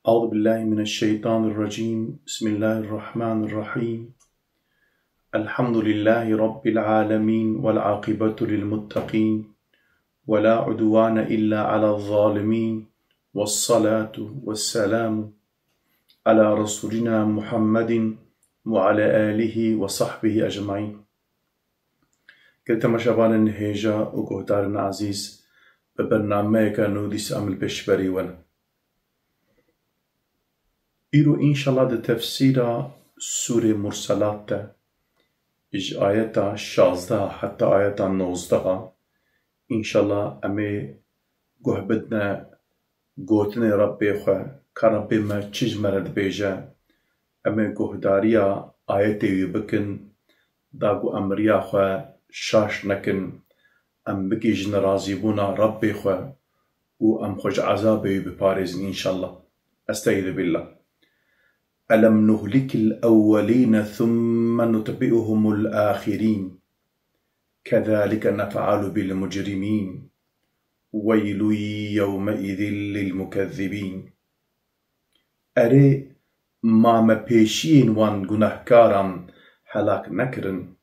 أعوذ بالله من الشيطان الرجيم. بسم الله الرحمن الرحيم. الحمد لله رب العالمين والعاقبة للمتقين ولا عدوان إلا على الظالمين، والصلاة والسلام على رسولنا محمد وعلى آله وصحبه أجمعين. كنت مشابان النهيجة وقهدارنا عزيز ببرنامج نوديس أمل بشبري ولا إيرو إن شاء الله ده تفسير سورة مرسلات إج آياتا 16 حتى آياتا 19 إن شاء الله أمي قهبتنا قوتنا ربي خواه كربي ما تشج مرد بيجا أمي قهداريا آياتي يبكن داقو أمريا خواه شاش نكن أم بكي جن رازي بونا ربي خواه و أم خوش عذابي ببارزن إن شاء الله. أستعيذ بالله. ألم نهلك الأولين ثم نتبئهم الآخرين كذلك نفعل بالمجرمين ويل يومئذ للمكذبين. أري ما بيشين وان گناهكاران هلاك نكرن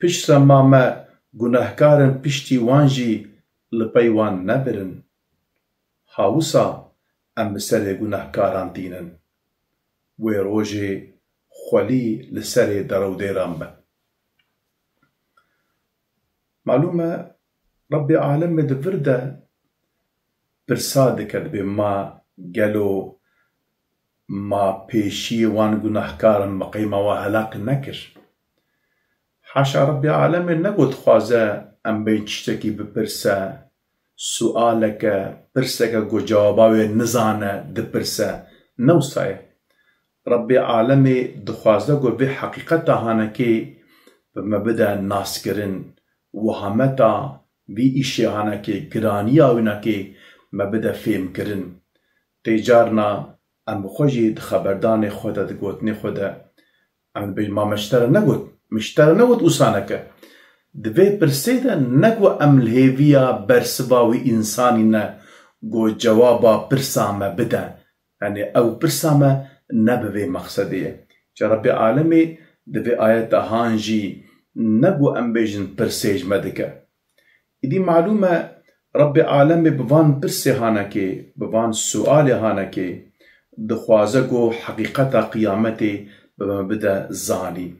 پشت ما گناهكارن پشتی وانجي لپی وان نبرن هاوسا ام بسر گناهكاران دينن ويروجي خولي لسري درو ديران به. معلومة ربي عالم دفرده برسادك بما قالوا ما بيشي وان گناهكارن مقيمة وهلاك نكر. حاشا ربي عالم نقود خوازه ام بيشتكي ببرسا سؤالك برسك جو جواباوي نزانه دبرسا نوصايه. ربي عالمي دخوازده قو بي حقيقتا هانكي بما بدا الناس كرن وهمتا بي إشي هانكي گرانيا ونكي ما بدا فهم كرن تيجارنا ام خوشي دخبردان خودا دقوتني خودا ام بي ما مشتر نقود وسانك دوي برسيدا نقو ام الهيفيا برسباوي إنسانينا قو جوابا برسامة بدا يعني او برسامة نبوي مقصدية جا ربي عالمي دفي آيات هانجي نبو أمبيجن برسيج مدكة. إدي معلومة ربي عالمي بوان برسي هانكي بوان سؤال هانكي دخوازقو حقيقة قيامتي بما بدا زاني.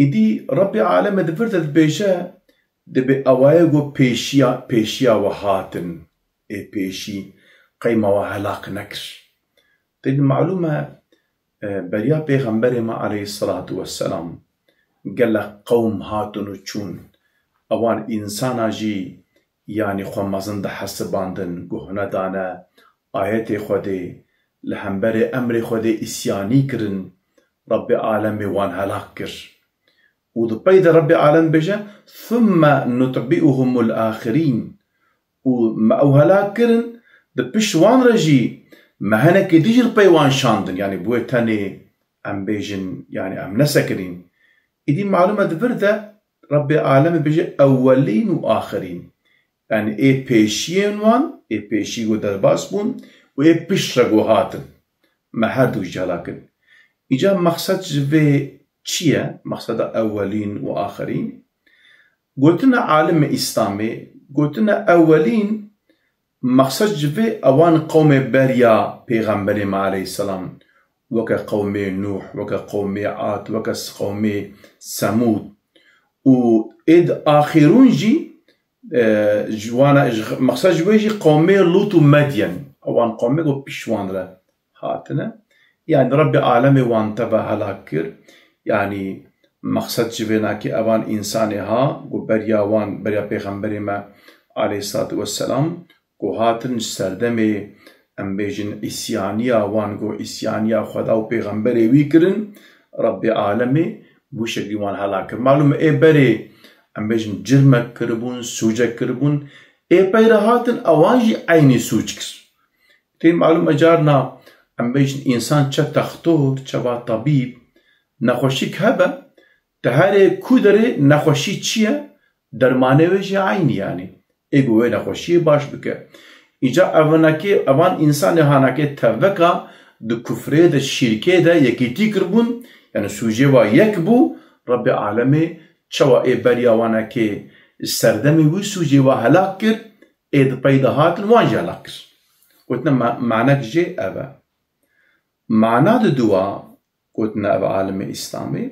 إدي ربي عالمي دفرت بيجا دبي أوايقو بيشيا وهاتن بيشي قيمة وهلاك نكر. تدي معلومة بريا پیغمبر ما عليه الصلاة والسلام قال لك قوم هاتن وچون اوان انسانا جي يعني خومازن ده حسباندن گهنه دانا آيات خوده لهمبر امر خوده اسياني کرن رب عالم وان هلاك كر و ده بيد رب عالم بجا ثم نتبئهم الآخرين و ما او هلاك کرن ده بشوان رجي ما هناك ديجر بيوان شاندن يعني بوي تاني ام بيجن يعني ام نسكرين. إدي معلومة دفرده ربي عالم بيجي أولين وآخرين يعني إيه بيشين وان إيه بيشي و درباس بون و إيه بيشرقو هاتن ما هردو جالاكن. إجا مقصد جوه چيه مقصد أولين وآخرين؟ قلتنا عالم إسلامي قلتنا أولين مقصد جوه اوان قوم بريا پیغمبر عليه السلام وكا قوم نوح وكا قوم عاد وكا قوم ثمود و إد آخرون جي جوانا مقصد جوه جي قوم لوط و مدين اوان قوم جو بيشوان را هاتنا يعني ربي عالمي وان تبا هلاكر يعني مقصد جوه ناكي اوان انساني ها جو بريا وان بريا پیغمبر ما عليه الصلاة والسلام کو هاتن سردمه ام بیجن اسیانیا وان کو اسیانیا خدا و پیغمبر وی کرن رب عالمي بو شکلی وان هلاک. معلوم ای بری ام بیجن جرمک کربون سوجک کربون ای بیر هاتن اوانجی عینی سوج کر. تین معلوم اجارنا ام بیجن انسان چه تختور چه طبیب نخوشی که هبه تهاره کودره نخوشی چیه درمانه ویجی عینی يعني ايجو وين خوشي باش بك ایجا اوان انسان هاناکی تفکا دو کفره دا شرکه دا یکیتی کربون یعنی سوجه و یک بو رب عالمی چوا ای بریاوانا که سردمی وی سوجه و هلاک کر اید پیدا هاتن وانجا هلاک کر قلتنا معنی کجه اوه معنی دا دوا قلتنا اوه عالم اسلامی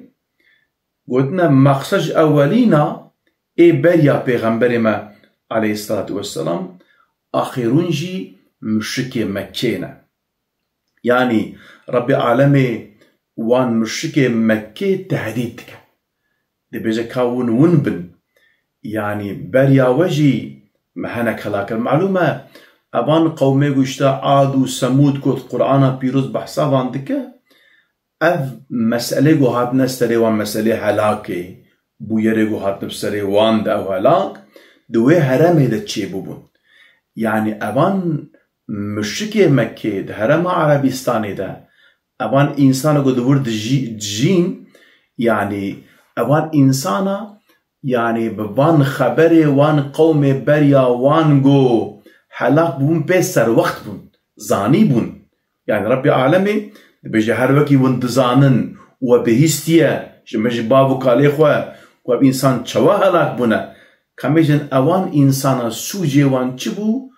قلتنا مقصد اولینا ای بریا پیغمبر ما علیه الصلاة والسلام آخرون جی مشرک مکه يعني رب عالمي وان مشرك مكة تهديد تكا دي بيجا كاون ونبن يعني بريا وجي مهنك هلاك المعلومة أبان قومي قشتا عاد وسمود كوت قرآن بيروز بحثا وان دكا أف مسألة قو هات نستري وان مسألة هلاكي بو يري قو هات نبسري وان دا أو هلاك دوي هرم هيدا تشي بوبون يعني أبان مشرك مكة ده هرم عربستان ده أبان إنسان قد ورد جين يعني أبان إنسان يعني بوان خبره وان قوم بريا وان جو حلاق بون بسر وقت بون زاني بون يعني ربي عالمي بيجي هر وكي وندزانن وبهستيا جمج بابو كالي خواه واب إنسان چوا هلاك بونه كميجن أوان إنسان سوجي وان چبو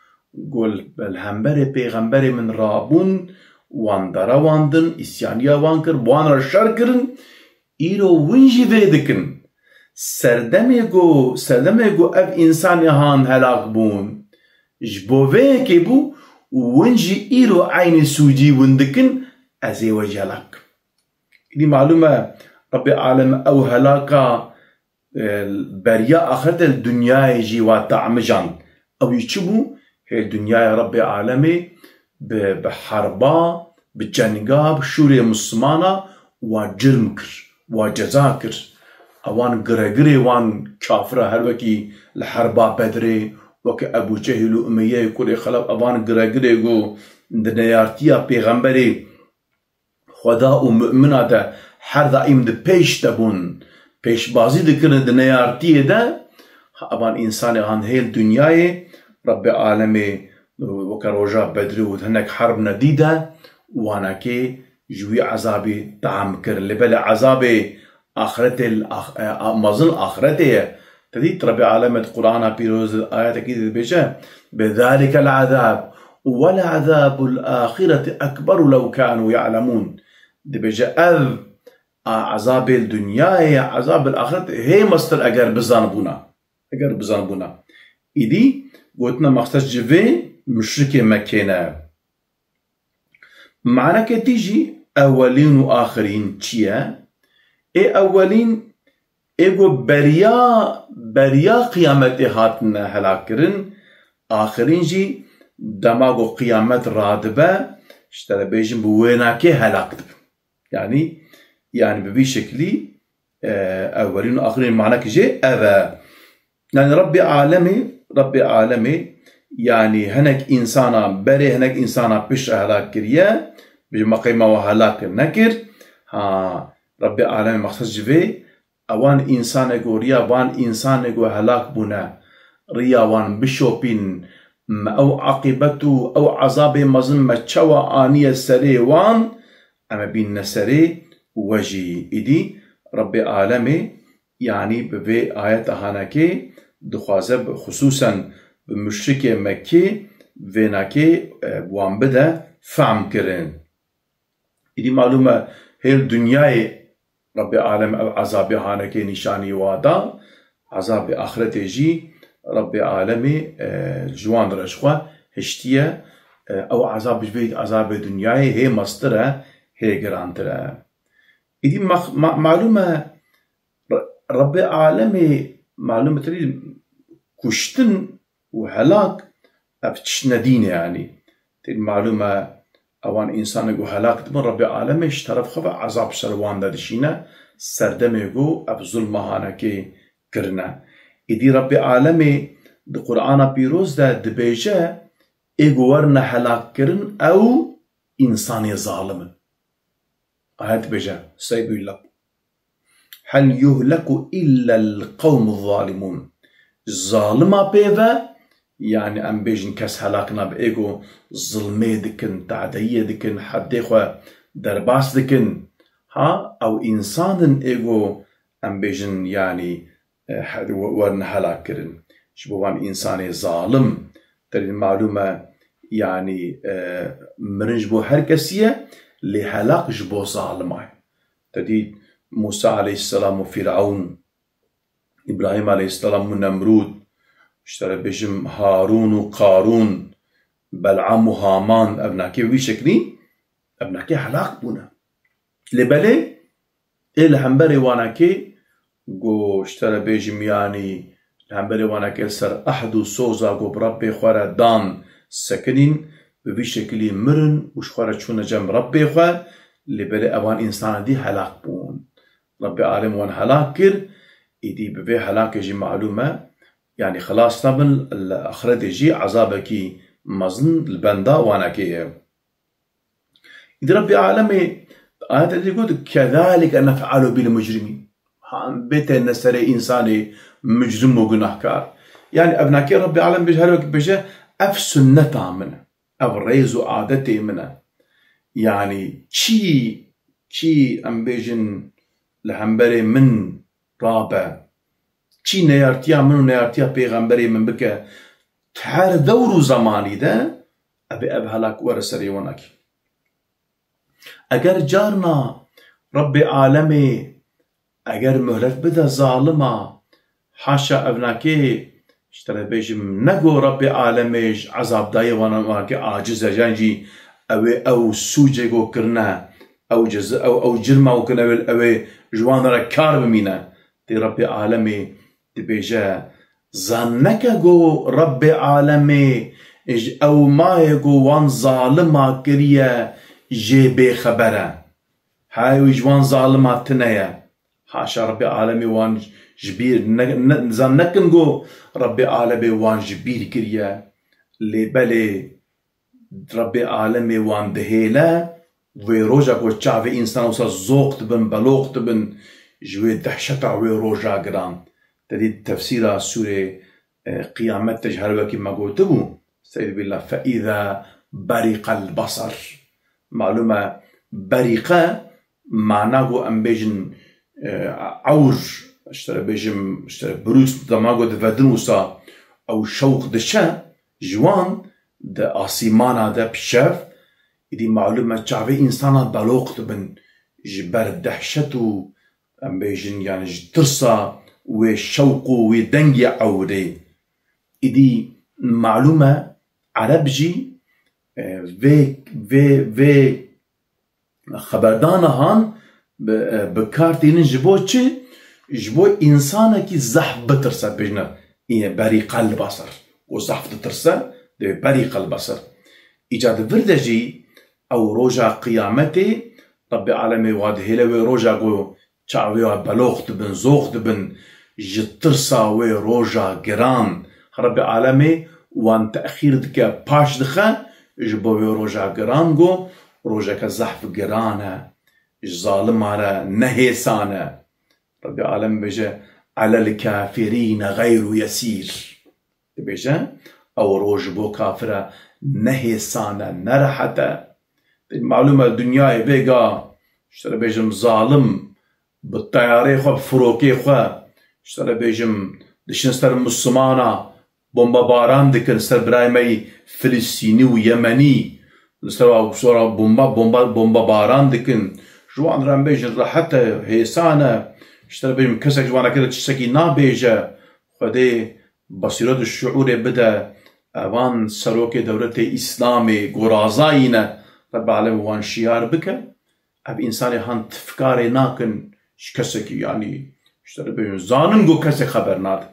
قول بالهمبر پیغمبر من رابون وان دارا واندن اسیانیا وان کر وان را شر کرن ایرو ونجی ویدکن سردمه گو اف انسان هان هلاک بون جبوه که بو ونجی ایرو عین سوجی وندکن ازی وجه هلاک دي معلومة رب العالم او هلاكا بريا آخرت الدنيا جي واتعمجان او يشبو هي الدنيا رب العالمي بحربا بجنگا بشوري مسلمانا وجرم كر وجزا كر اوان غرغري وان كافره هر وكي الحربا بدري وك ابو جهل واميه كل خلق اوان غرغري جو دنيارتيا پیغمبري خدا ومؤمنا ده هر دائم ده پیش دبون پیش بازی دکرن دنيارتيا ده اوان انسان هان هيل دنياي رب العالمي وكروجا بدري وهناك حرب نديدة وانا كي جوي عذابي طعم كر لبل عذابي آخرتي مظل آخرتي تديت رب العالمي القرآن بيروز آيات أكيد بيجا بذلك العذاب ولعذاب الآخرة أكبر لو كانوا يعلمون دي بيجا عذاب الدنيا عذاب الآخرة هي مستر أجر بزانبونا إدي قلتنا مقصد جوي مشرك مكينة معنى كتيجي أولين وآخرين تشيا إيه أولين إيجو بريا قيامت هاتنا هلاكرن آخرين جي دماغو قيامت رادبة اشترى بيجن بويناكي هلاكتب يعني ببي شكلي أولين وآخرين معنى كجي أذا يعني ربي عالمي يعني هناك إنسانا بري هناك إنسانا بش هلاك كريا بمقيمة وهلاك نكر ربي عالمي مقصد جوي اوان إنسان ريا وان إنسان هلاك بنا ريا وان بشوبين او عاقبته او عذاب مظلمة تشوى آنية سري وان اما بين سري وجي إدي ربي عالمي يعني بفي آيات هاناكي دخوازب خصوصا بمشرك مكي فيناكي وان بدا فهم كرن إدي معلومة هي الدنيا رب العالم عذاب هاناكي نشاني وادا عذاب آخرته جي رب العالمي جوان رشخوا هشتية او عذاب الدنيا هي مصدرة هي جرانترة إدي معلومة رب العالمي معلومة تريد كشتن وهلاك أفتش ندينة يعني المعلومة اوان إنسان يقول هلاك تبن رب العالمي اشترف خفا عذاب سروان دادشينا سردم يقول أب ظلمة هاناكي كرنا إدي رب العالمي دي قرآن بيروز دا دبيجة إيقوارنا هلاك كرن أو إنسان ظالم آيات بيجة سيبو الله هل يهلك إلا القوم الظالمون ظالما بيفا يعني ام بيجن كس هلاكنا بإيجو ظلمي دكن تعدية دكن حدي خو درباس دكن ها أو إنسان إيجو ام بيجن يعني ورن هلاك كرن شبوان إنساني ظالم ترى المعلومة يعني مرنج بو هركسية لهلاك جبو ظالمه تدي موسى عليه السلام وفرعون إبراهيم عليه السلام ونمرود اشترى بجم هارون وقارون بلعام وهامان ابناكي وي شكلي ابناكي هلاك بونا لبالي الهمبري واناكي جو اشترى بجم يعني الهمبري واناكي سر احدو صوزا جو بربي خوارا دان سكنين بوي شكلي مرن وش خوارا شونا جم ربي خواه لبالي اوان انسان دي هلاك بون ربي عالم وان هلاك كر إيدي ببي هلاك يجي معلومة يعني خلاص طبن الأخرى يجي عذابك مزن البندا وانا كي إذا ربي عالمي آيات اللي يقول كذلك نفعل بالمجرمين بيت النسري إنساني مجرم وجناهكار يعني أبناكي ربي عالم بيجهلوك بيجه أف سنة منه أف ريز عادتي منه يعني شي أم بيجن لهمبري من رابع چی نیارتیا منو نیارتیا پیغمبری من بکه هر دور زمانی ده ابي هلاك ورسري وناك اگر جارنا رب عالمي اگر مهلت بده ظالمه حاشا ابناكي اشترى بيجم نقو رب عالمي عذاب داي وناك عاجز جانجي او سوجي جو كرنا او جز او جرمه وكنا او جوان را كار بمينا دي رب عالمي بيجا ظنك جو رب عالمي او ما يجو وان ظالما كريا جي بخبره هاي جوان ظالما تنيا حاشا رب عالمي وان جبير ظنك جو رب عالمي وان جبير كريا لبلي رب عالمي وان دهيلا ويروجا جو تشافي انسان وصا زوقت بن بلوقت بن جوي دهشتا ويروجا جران تدي تفسير سورة قيامت تجهر وكي ما قلتبو سيد بالله فإذا برق البصر معلومة بريقة معناه أم بيجن عور اشترى بيجن اشترى بروس دماغو دفدنوسا أو شوق دشا جوان دا آسيمانا دا بشاف دي معلومة شعبي إنسانا بلوقت بن جبر دهشتو أم بيجن يعني جترسا وشوق ودنجي عوري إدي معلومة عربجي في خبردان هان بكارتين جبو چه جبو إنسانا كي زحف بترسا بجنا بريق البصر وزحف ترسا بريق البصر إيجاد فردجي أو روجا قيامتي رب العالمين واد هلوي روجا قو چاويا بلوغت بن زوغت بن جترسا وي روجا جران رب العالمين وان تأخير دكا باش دخا جبوي روجا جران قو روجا كزحف جرانا ظالم على نهيسانا رب العالمين بيجا على الكافرين غير يسير بيجا او روج بو كافرة نهيسانا نرحتا المعلومة الدنيا بيجا اشترى بيجم ظالم بالطياري خو بفروكي خو اشترى بيجم دشنستر مسلمانا بومبا باران دكن سر برايمي فلسطيني ويمني نستر صورة بومبا باران دكن جوان رام بيجن حتى هيسانا اشترى بيجم كسك جوانا كده تشتكي نا بيجا خدي بصيرات الشعور بدا اوان سروكي دولة اسلامي غرازاينا رب العالمين وان شيار بك اب انساني هان تفكاري ناكن كسك يعني اشترى بيجن زانن جو كسك خبر ناد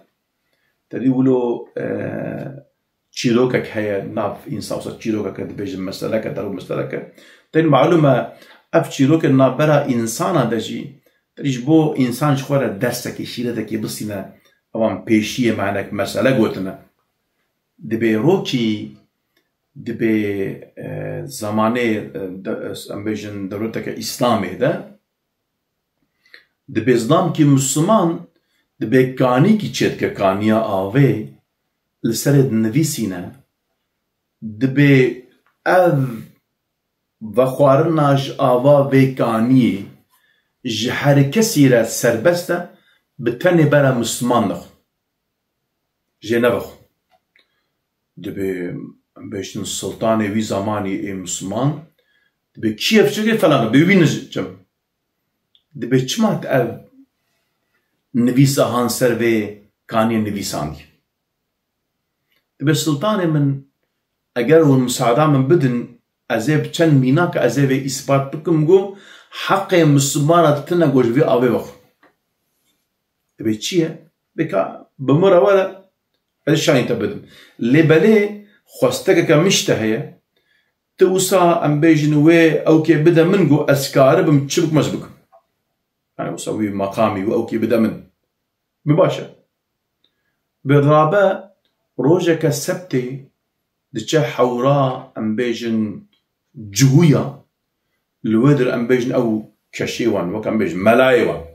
تدي ولو تشيروكك هي ناف انسان وصل تشيروكك بيجن مسلكه درو مسلكه تين معلومه اف تشيروك النابرا انسان دجي تجبو انسان شخوره درسك شيرتك بسينا اوان بيشيه معناك مساله قوتنا دبي روكي دبي زمانه امبيجن دولتك اسلامي ده دبي اسلام كي مسلمان دبي كاني كي چت كانيا آوه لسرد نویسینه دبی اذ و خوارناش آوا ویکانی جهر کسی را سربسته بتنی برا مسلمان نخو جه نبخو دبی بیشتن سلطان وی زمانی مسلمان دبی کیف چگه فلان ببینش جم دبی چمات اذ نویسه هان سر وی کانی نویسانی دبی سلطان من اگر و المساعده من بدن ازیب چند مینا که ازیب اثبات بکم گو حق مسلمان تنه گوش وی آوه بخو دبی چیه؟ بکا بمره ولا هذا شاني تبدم لبلي خوستك كمشتهية توصى أم بيجنوي أو كي بدا منجو أسكار بمتشبك مسبك يعني وصوي مقامي أو كي بدا من مباشر بالرابع روجك السبتي دتشا حورا أم بيجن جهويا الودر أم بيجن أو كشيوان وكم بيجن ملايوان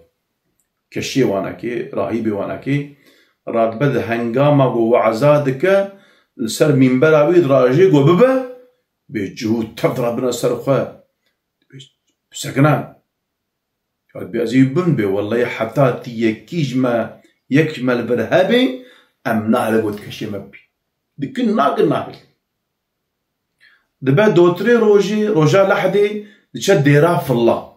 كشيوان أكي راهيبي وانكي راد بده هنگاما و وعزادك سر من بلاويد راجي و ببا بجهود تضربنا سر خواه بسكنا قال بيازي بن بي والله حتى تيكيج ما يكمل برهابي ام نعلقود كشي مبي دكن ناقل ناقل دبا دوتري روجا لحدي دشا ديرا في الله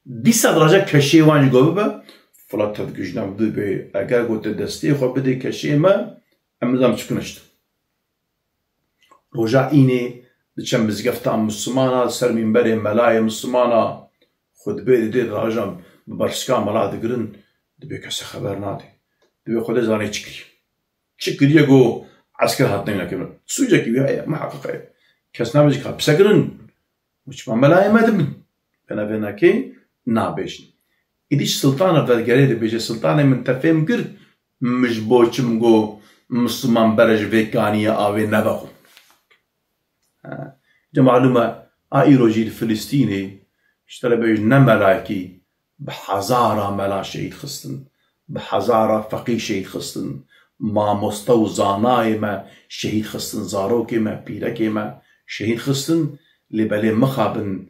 بيسا درجة كشي واني قو ببا فلا تدقجنا بدو بي اگر قوت دستي خو بدي كشي ما ام نظام چكنشت روجا ايني دچم مزگفتا مسلمانا سر منبر ملاي مسلمانا خود بي دي راجم ببرسكا ملا دقرن دبي كسي خبر نادي دبي خود زاني چكري يقو عسكر هاتنين لكن سوجا كي بيها ما حقيقة كس نامجك بسقرن وش ما ملاي ما دبن بنا كي نابشن إديش سلطانة فالجريد بيجي سلطانة من تفهم كر مش بوچم جو مسلمان برج فيكانية آوي نبخو معلومة آئيروجي الفلسطيني اشترى بيج نملاكي بحزارة ملا شهيد خستن بحزارة فقيه شهيد خستن ما مستو زاناي ما شهيد خستن زاروكي ما بيركي ما شهيد خستن لبالي مخابن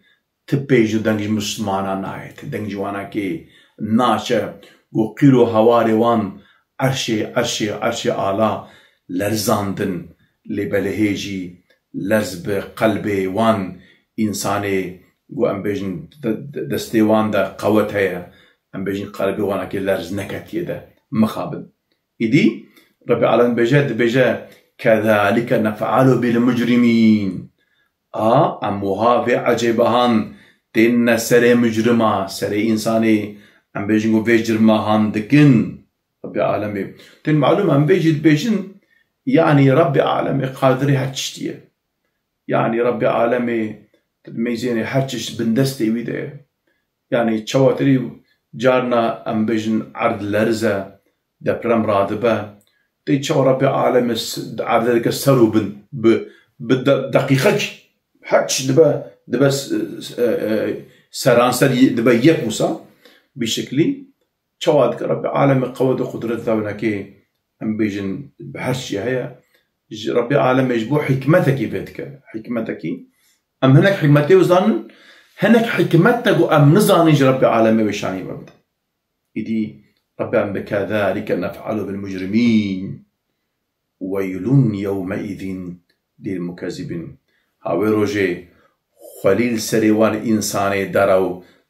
تبيجو دنج مسلمانا نايت دنج وانا كي ناشا و قيرو هواري وان عرشي آلا لرزاندن لبالهيجي لرز بقلبي وان إنساني و ام بيجن دستي وان دا قوت هيا ام بيجن قلبي وانا كي لرز نكت يدا مخابن إدي ربي العالمين بجا كذلك نفعل بالمجرمين اموها في عجيبهان تين سري مجرما سري إنساني ام بيجن في جرمهان دكن ربي العالمين تين معلوم ام بيجن يعني ربي العالمين قادري هاتشتيه يعني ربي العالمين تدميزيني هاتشش بندستي ويده يعني تشواتري جارنا ام بيجن عرض لرزة دبرم رادبه تي تشو ربي العالمين عرض لك السرو بدقيقك هاتش دبا سرانسر دبا يكوسا بشكلي تشواتك ربي العالمين قوة قدرة ذاونكي ام بيجن بهرشي هيا ربي العالمين يجبو حكمتك بيتك حكمتك ام هناك حكمتي وزان هناك حكمتك ام نزاني ربي العالمين وشاني مبدا إدي ربي ام بكذلك نفعل بالمجرمين ويل يومئذ للمكذبين هاوي روجي خليل سريوان انساني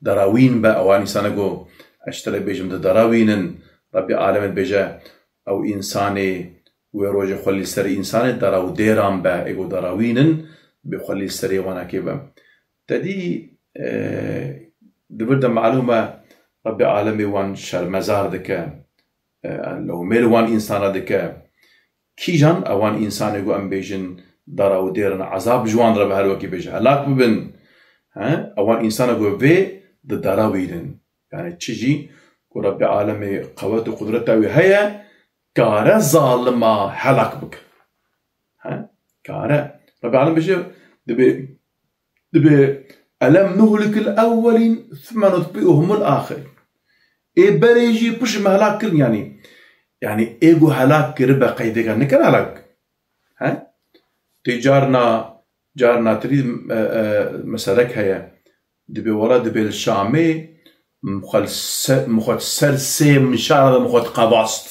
دراوين با اوان انسانكو اشتري بيجم دراوينن ربي العالمين بيجا او انساني ويروج خليل سري انساني دراو ديران با ايغو دراوينن بخليل سري وانا كيبا تدي دبرد معلومة ربي العالمين وان شر مزار دكا لو ميل وان انسان دكا كيجان اوان انسان ايغو ام بيجن دراو ديرن عذاب جوان رب هالوكي بيجا هلاك ببن اوان انسان ايغو في دراوينن يعني تشجي وربي العالمين قوته وقدرته وهي كارا ظالما حلق بك كارا رب العالمين بيجي دبي ألم نهلك الأولين ثم نتبئهم الآخرين إيه بريجي بش مهلاك يعني يعني ايجو هلاك كربا قيدك نكن هلاك ها جارنا تريد مسالك هيا دبي ولا دبي الشامي مخل سرسي مشارة مخل قباست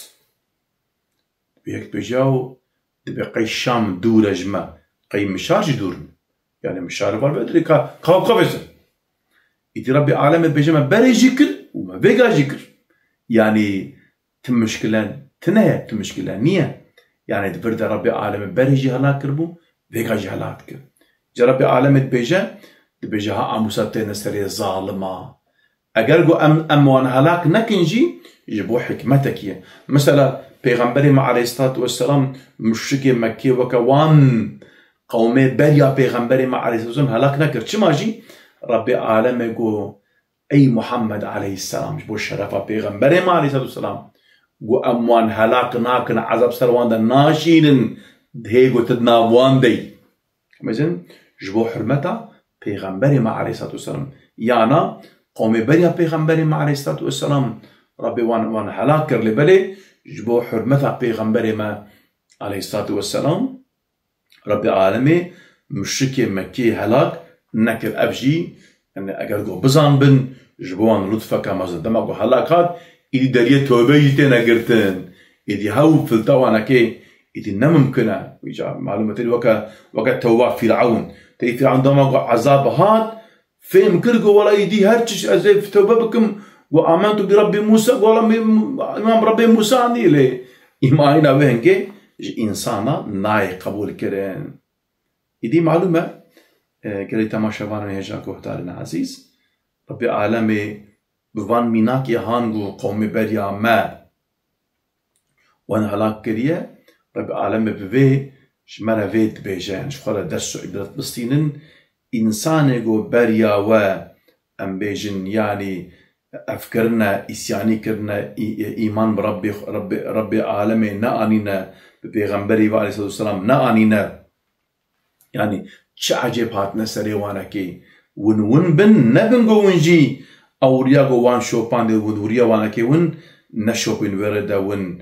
بيك بيجاو دبي قي الشام دور جما قي مشارج دور يعني مشارة بالبدري قبسة إذا ربي عالم بيجما بري جكر وما بيجا جكر يعني تم مشكلة تنهي تم مشكلة نية يعني تبرد ربي عالم بري جي هلاك كربو بيجا جي هلاك كر جا ربي عالم بيجا ها عموساتين سري ظالمة اگر گو ام وان هلاك نكنجي يجبو حكمتك مثلا پیغمبر ما عليه الصلاة والسلام مشرك مكي وكوان قومي بريا پیغمبر ما عليه الصلاة والسلام هلاك نكر چما جي ربي عالم يقول اي محمد عليه السلام جبو الشرفة پیغمبر ما عليه الصلاة والسلام گو ام وان هلاك ناكن عذاب سروان دا ناشين دهيگو تدناوان دي مزن جبو حرمتا پیغمبر ما عليه الصلاة والسلام يعني قومي بريا پیغمبر ما عليه الصلاة والسلام ربي وان هلاك كر لبلي جبو حرمتا پیغمبر ما عليه الصلاة والسلام ربي عالمي مشركي مكي هلاك نكر أبجي يعني أقل قو بزان بن جبوان لطفك مازد دماغو هلاكات إدي داريه توبه جتنا قرتن إدي هاو فلتاوانا كي إدي نممكنه ويجا معلومة تلي وكا توبه فرعون تي فرعون دماغو عذاب هات فهم كرقو ولا يدي هرتش أزي في توبه بكم وآمنت بربي موسى ولا إمام ربي موسى عندي لي إيماننا بهنكي إنسانا ناي قبول كرين إدي معلومة كري تماشاوان هيجا كوهتارنا عزيز ربي عالمي بوان ميناك يهانغو قومي بريا ما وان هلاك كريه ربي عالمي بوي شمرا فيت بيجان شخورا درسو عبرت بستينن إنسانيغو بريا و أم بيجن يعني أفكرنا إسياني كرنا إيمان بربي عالمي نأنينا ببيغمبري وعليه الصلاة والسلام نأنينا يعني شعجب هاتنا سريوانكي ون بن نبنغو ونجي أورياغو وان شوبان دي وريا وانكي ون نشوبين وردا ون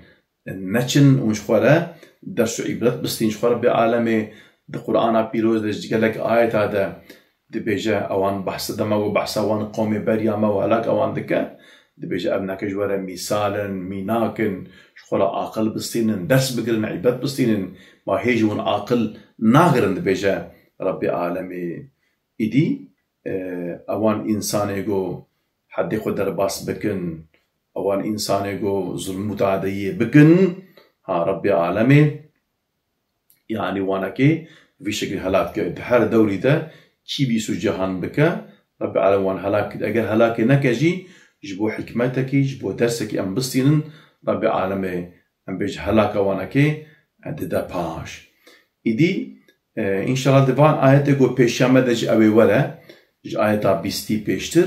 نچن ونشخورا درسو عبرت بستين شخورا بعالمي د قرآن بيروز لجلك آيات هذا دي بيجا اوان بحث دما وبحث اوان قومي بريا ما وهلاك اوان دكا دي بيجا ابنك جوارا مثالا ميناكن شخورا عاقل بستين درس بقرن عبرت بستين ما هيجون عاقل ناغرن دي بيجا ربي عالمي إدي اوان انسانيغو حد خود درباس بكن اوان انسانيغو ظلم متعدي بكن ها ربي عالمي يعني وانكي في شكل هلاك هر دوري ده كي بيسو جهان بكا ربي عالم وان هلاك اگر هلاك نكجي جبو حكمتك جبو درسك ام بستين ربي عالمي ام بيج هلاك وانكي ده باش إدي ان شاء الله دفان آياته قو پیشامه دج اوي وره ج آياتا بيستي پیشتر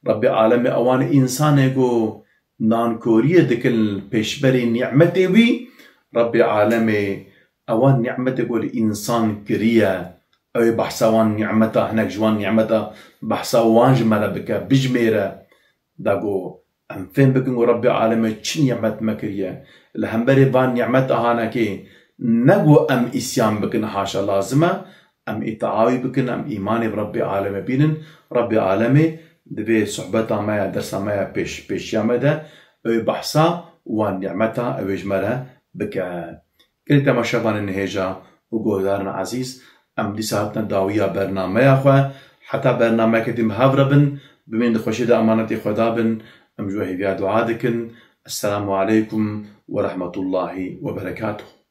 ربي عالمي اوان انسانه قو نانكوريه دكل پیشبري نعمته بي ربي عالمي اوان نعمته قو الانسان كريه او بحثوان نعمته هناك جوان نعمته بحثوان جماله بكا بجميره داقو ام فين بكن ربي عالمي چ نعمت مكريه الهمبري بان نعمته هانكي نقو ام اسيان بكن حاشا لازمه ام اتعاوي بكن ام ايماني بربي عالمي بينن ربي عالمي دبي صحبتا ما درسا ما بيش يامده او بحثا وان نعمتا او اجمرها بكا كنت ما شافان النهيجا وقودارنا عزيز ام دي ساعتنا داوية برنامه اخوة حتى برنامه كتم هفربن بمين خوشي دا امانتي خدابن ام جوهي بيا دعادكن السلام عليكم ورحمة الله وبركاته.